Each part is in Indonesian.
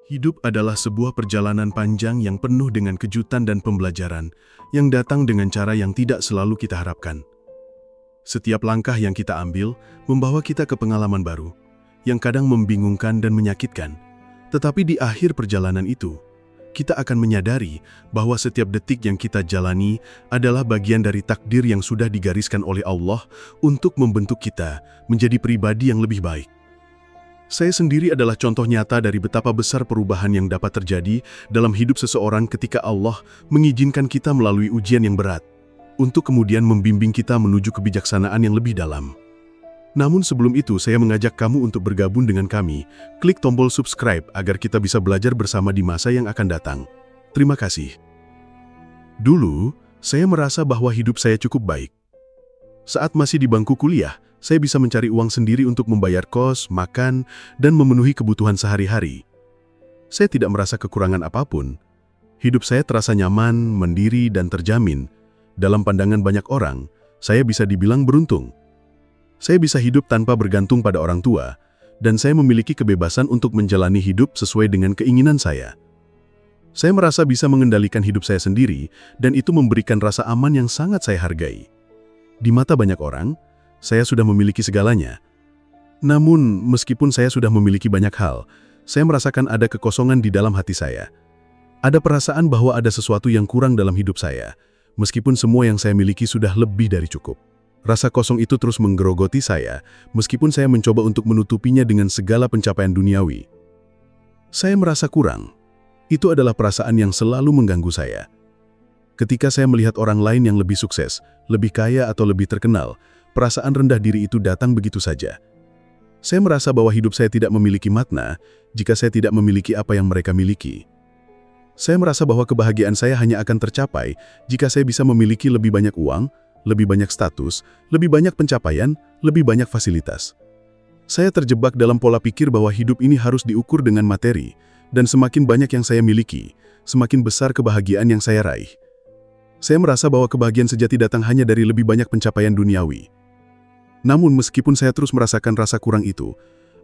Hidup adalah sebuah perjalanan panjang yang penuh dengan kejutan dan pembelajaran, yang datang dengan cara yang tidak selalu kita harapkan. Setiap langkah yang kita ambil membawa kita ke pengalaman baru, yang kadang membingungkan dan menyakitkan. Tetapi di akhir perjalanan itu, kita akan menyadari bahwa setiap detik yang kita jalani adalah bagian dari takdir yang sudah digariskan oleh Allah untuk membentuk kita menjadi pribadi yang lebih baik. Saya sendiri adalah contoh nyata dari betapa besar perubahan yang dapat terjadi dalam hidup seseorang ketika Allah mengizinkan kita melalui ujian yang berat, untuk kemudian membimbing kita menuju kebijaksanaan yang lebih dalam. Namun sebelum itu, saya mengajak kamu untuk bergabung dengan kami. Klik tombol subscribe agar kita bisa belajar bersama di masa yang akan datang. Terima kasih. Dulu, saya merasa bahwa hidup saya cukup baik. Saat masih di bangku kuliah, saya bisa mencari uang sendiri untuk membayar kos, makan, dan memenuhi kebutuhan sehari-hari. Saya tidak merasa kekurangan apapun. Hidup saya terasa nyaman, mandiri, dan terjamin. Dalam pandangan banyak orang, saya bisa dibilang beruntung. Saya bisa hidup tanpa bergantung pada orang tua, dan saya memiliki kebebasan untuk menjalani hidup sesuai dengan keinginan saya. Saya merasa bisa mengendalikan hidup saya sendiri, dan itu memberikan rasa aman yang sangat saya hargai. Di mata banyak orang, saya sudah memiliki segalanya. Namun, meskipun saya sudah memiliki banyak hal, saya merasakan ada kekosongan di dalam hati saya. Ada perasaan bahwa ada sesuatu yang kurang dalam hidup saya, meskipun semua yang saya miliki sudah lebih dari cukup. Rasa kosong itu terus menggerogoti saya, meskipun saya mencoba untuk menutupinya dengan segala pencapaian duniawi. Saya merasa kurang. Itu adalah perasaan yang selalu mengganggu saya. Ketika saya melihat orang lain yang lebih sukses, lebih kaya atau lebih terkenal, perasaan rendah diri itu datang begitu saja. Saya merasa bahwa hidup saya tidak memiliki makna jika saya tidak memiliki apa yang mereka miliki. Saya merasa bahwa kebahagiaan saya hanya akan tercapai jika saya bisa memiliki lebih banyak uang, lebih banyak status, lebih banyak pencapaian, lebih banyak fasilitas. Saya terjebak dalam pola pikir bahwa hidup ini harus diukur dengan materi, dan semakin banyak yang saya miliki, semakin besar kebahagiaan yang saya raih. Saya merasa bahwa kebahagiaan sejati datang hanya dari lebih banyak pencapaian duniawi. Namun meskipun saya terus merasakan rasa kurang itu,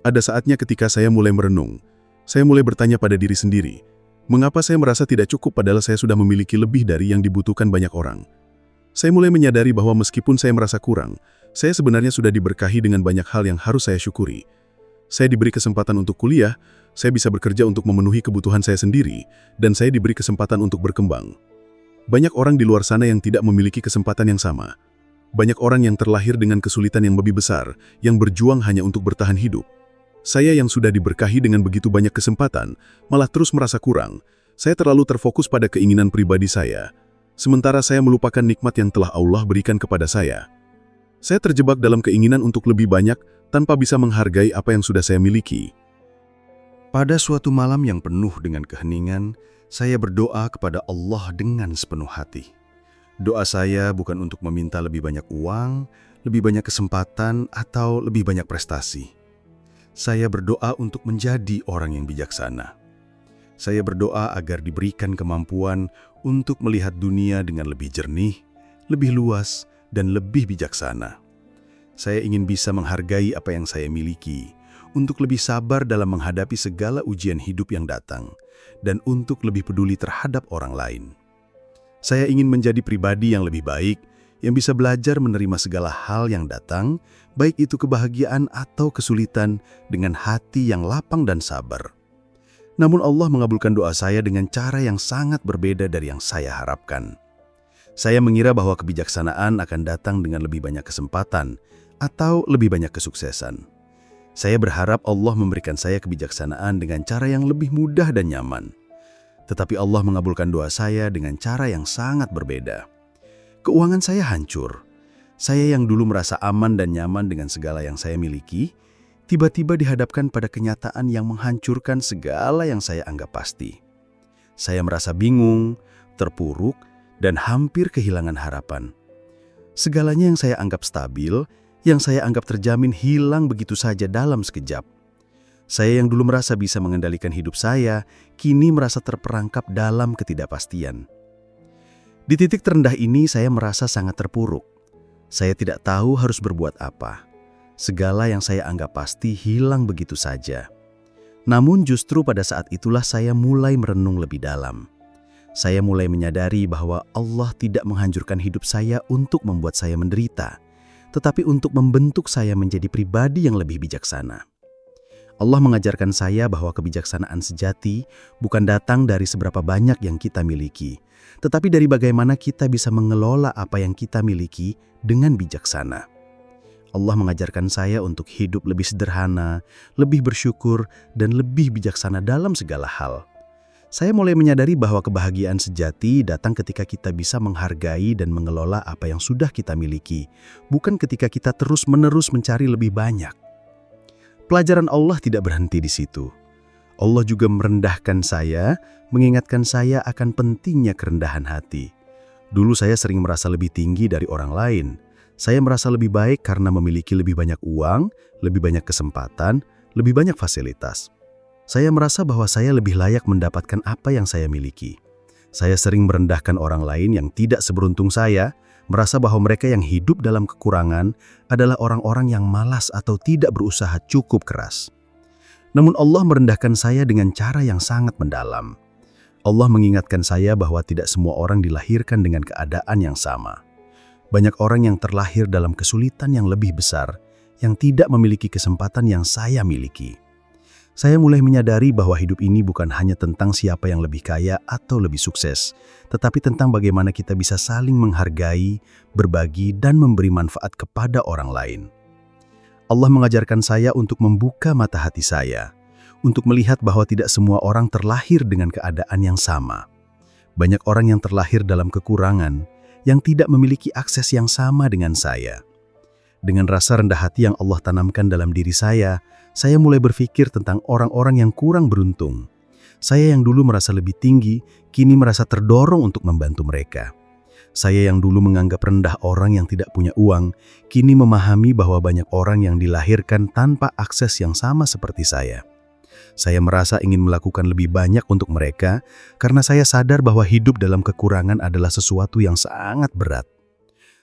ada saatnya ketika saya mulai merenung. Saya mulai bertanya pada diri sendiri, mengapa saya merasa tidak cukup padahal saya sudah memiliki lebih dari yang dibutuhkan banyak orang. Saya mulai menyadari bahwa meskipun saya merasa kurang, saya sebenarnya sudah diberkahi dengan banyak hal yang harus saya syukuri. Saya diberi kesempatan untuk kuliah, saya bisa bekerja untuk memenuhi kebutuhan saya sendiri, dan saya diberi kesempatan untuk berkembang. Banyak orang di luar sana yang tidak memiliki kesempatan yang sama. Banyak orang yang terlahir dengan kesulitan yang lebih besar, yang berjuang hanya untuk bertahan hidup. Saya yang sudah diberkahi dengan begitu banyak kesempatan, malah terus merasa kurang. Saya terlalu terfokus pada keinginan pribadi saya, sementara saya melupakan nikmat yang telah Allah berikan kepada saya. Saya terjebak dalam keinginan untuk lebih banyak, tanpa bisa menghargai apa yang sudah saya miliki. Pada suatu malam yang penuh dengan keheningan, saya berdoa kepada Allah dengan sepenuh hati. Doa saya bukan untuk meminta lebih banyak uang, lebih banyak kesempatan, atau lebih banyak prestasi. Saya berdoa untuk menjadi orang yang bijaksana. Saya berdoa agar diberikan kemampuan untuk melihat dunia dengan lebih jernih, lebih luas, dan lebih bijaksana. Saya ingin bisa menghargai apa yang saya miliki, untuk lebih sabar dalam menghadapi segala ujian hidup yang datang, dan untuk lebih peduli terhadap orang lain. Saya ingin menjadi pribadi yang lebih baik, yang bisa belajar menerima segala hal yang datang, baik itu kebahagiaan atau kesulitan, dengan hati yang lapang dan sabar. Namun Allah mengabulkan doa saya dengan cara yang sangat berbeda dari yang saya harapkan. Saya mengira bahwa kebijaksanaan akan datang dengan lebih banyak kesempatan, atau lebih banyak kesuksesan. Saya berharap Allah memberikan saya kebijaksanaan dengan cara yang lebih mudah dan nyaman. Tetapi Allah mengabulkan doa saya dengan cara yang sangat berbeda. Keuangan saya hancur. Saya yang dulu merasa aman dan nyaman dengan segala yang saya miliki, tiba-tiba dihadapkan pada kenyataan yang menghancurkan segala yang saya anggap pasti. Saya merasa bingung, terpuruk, dan hampir kehilangan harapan. Segalanya yang saya anggap stabil, yang saya anggap terjamin hilang begitu saja dalam sekejap. Saya yang dulu merasa bisa mengendalikan hidup saya, kini merasa terperangkap dalam ketidakpastian. Di titik terendah ini saya merasa sangat terpuruk. Saya tidak tahu harus berbuat apa. Segala yang saya anggap pasti hilang begitu saja. Namun justru pada saat itulah saya mulai merenung lebih dalam. Saya mulai menyadari bahwa Allah tidak menghancurkan hidup saya untuk membuat saya menderita, tetapi untuk membentuk saya menjadi pribadi yang lebih bijaksana. Allah mengajarkan saya bahwa kebijaksanaan sejati bukan datang dari seberapa banyak yang kita miliki, tetapi dari bagaimana kita bisa mengelola apa yang kita miliki dengan bijaksana. Allah mengajarkan saya untuk hidup lebih sederhana, lebih bersyukur, dan lebih bijaksana dalam segala hal. Saya mulai menyadari bahwa kebahagiaan sejati datang ketika kita bisa menghargai dan mengelola apa yang sudah kita miliki, bukan ketika kita terus-menerus mencari lebih banyak. Pelajaran Allah tidak berhenti di situ. Allah juga merendahkan saya, mengingatkan saya akan pentingnya kerendahan hati. Dulu saya sering merasa lebih tinggi dari orang lain. Saya merasa lebih baik karena memiliki lebih banyak uang, lebih banyak kesempatan, lebih banyak fasilitas. Saya merasa bahwa saya lebih layak mendapatkan apa yang saya miliki. Saya sering merendahkan orang lain yang tidak seberuntung saya, merasa bahwa mereka yang hidup dalam kekurangan adalah orang-orang yang malas atau tidak berusaha cukup keras. Namun Allah merendahkan saya dengan cara yang sangat mendalam. Allah mengingatkan saya bahwa tidak semua orang dilahirkan dengan keadaan yang sama. Banyak orang yang terlahir dalam kesulitan yang lebih besar, yang tidak memiliki kesempatan yang saya miliki. Saya mulai menyadari bahwa hidup ini bukan hanya tentang siapa yang lebih kaya atau lebih sukses, tetapi tentang bagaimana kita bisa saling menghargai, berbagi, dan memberi manfaat kepada orang lain. Allah mengajarkan saya untuk membuka mata hati saya, untuk melihat bahwa tidak semua orang terlahir dengan keadaan yang sama. Banyak orang yang terlahir dalam kekurangan, yang tidak memiliki akses yang sama dengan saya. Dengan rasa rendah hati yang Allah tanamkan dalam diri saya mulai berpikir tentang orang-orang yang kurang beruntung. Saya yang dulu merasa lebih tinggi, kini merasa terdorong untuk membantu mereka. Saya yang dulu menganggap rendah orang yang tidak punya uang, kini memahami bahwa banyak orang yang dilahirkan tanpa akses yang sama seperti saya. Saya merasa ingin melakukan lebih banyak untuk mereka karena saya sadar bahwa hidup dalam kekurangan adalah sesuatu yang sangat berat.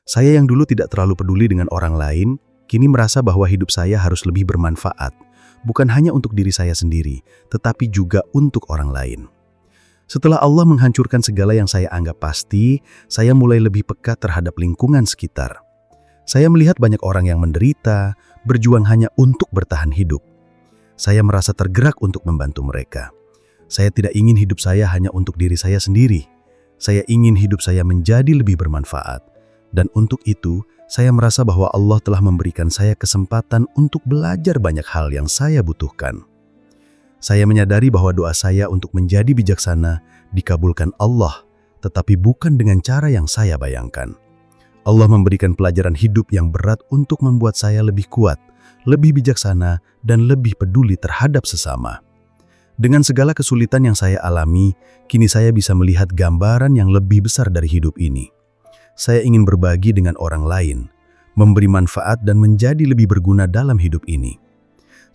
Saya yang dulu tidak terlalu peduli dengan orang lain, kini merasa bahwa hidup saya harus lebih bermanfaat, bukan hanya untuk diri saya sendiri, tetapi juga untuk orang lain. Setelah Allah menghancurkan segala yang saya anggap pasti, saya mulai lebih peka terhadap lingkungan sekitar. Saya melihat banyak orang yang menderita, berjuang hanya untuk bertahan hidup. Saya merasa tergerak untuk membantu mereka. Saya tidak ingin hidup saya hanya untuk diri saya sendiri. Saya ingin hidup saya menjadi lebih bermanfaat. Dan untuk itu, saya merasa bahwa Allah telah memberikan saya kesempatan untuk belajar banyak hal yang saya butuhkan. Saya menyadari bahwa doa saya untuk menjadi bijaksana dikabulkan Allah, tetapi bukan dengan cara yang saya bayangkan. Allah memberikan pelajaran hidup yang berat untuk membuat saya lebih kuat, lebih bijaksana, dan lebih peduli terhadap sesama. Dengan segala kesulitan yang saya alami, kini saya bisa melihat gambaran yang lebih besar dari hidup ini. Saya ingin berbagi dengan orang lain, memberi manfaat dan menjadi lebih berguna dalam hidup ini.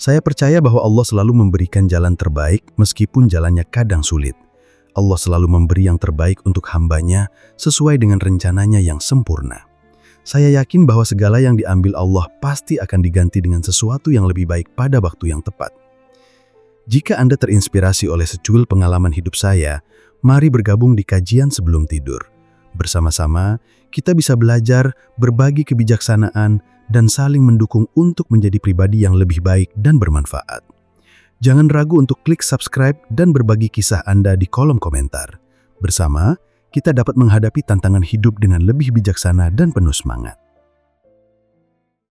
Saya percaya bahwa Allah selalu memberikan jalan terbaik meskipun jalannya kadang sulit. Allah selalu memberi yang terbaik untuk hamba-Nya sesuai dengan rencananya yang sempurna. Saya yakin bahwa segala yang diambil Allah pasti akan diganti dengan sesuatu yang lebih baik pada waktu yang tepat. Jika Anda terinspirasi oleh secuil pengalaman hidup saya, mari bergabung di kajian sebelum tidur. Bersama-sama, kita bisa belajar, berbagi kebijaksanaan, dan saling mendukung untuk menjadi pribadi yang lebih baik dan bermanfaat. Jangan ragu untuk klik subscribe dan berbagi kisah Anda di kolom komentar. Bersama, kita dapat menghadapi tantangan hidup dengan lebih bijaksana dan penuh semangat.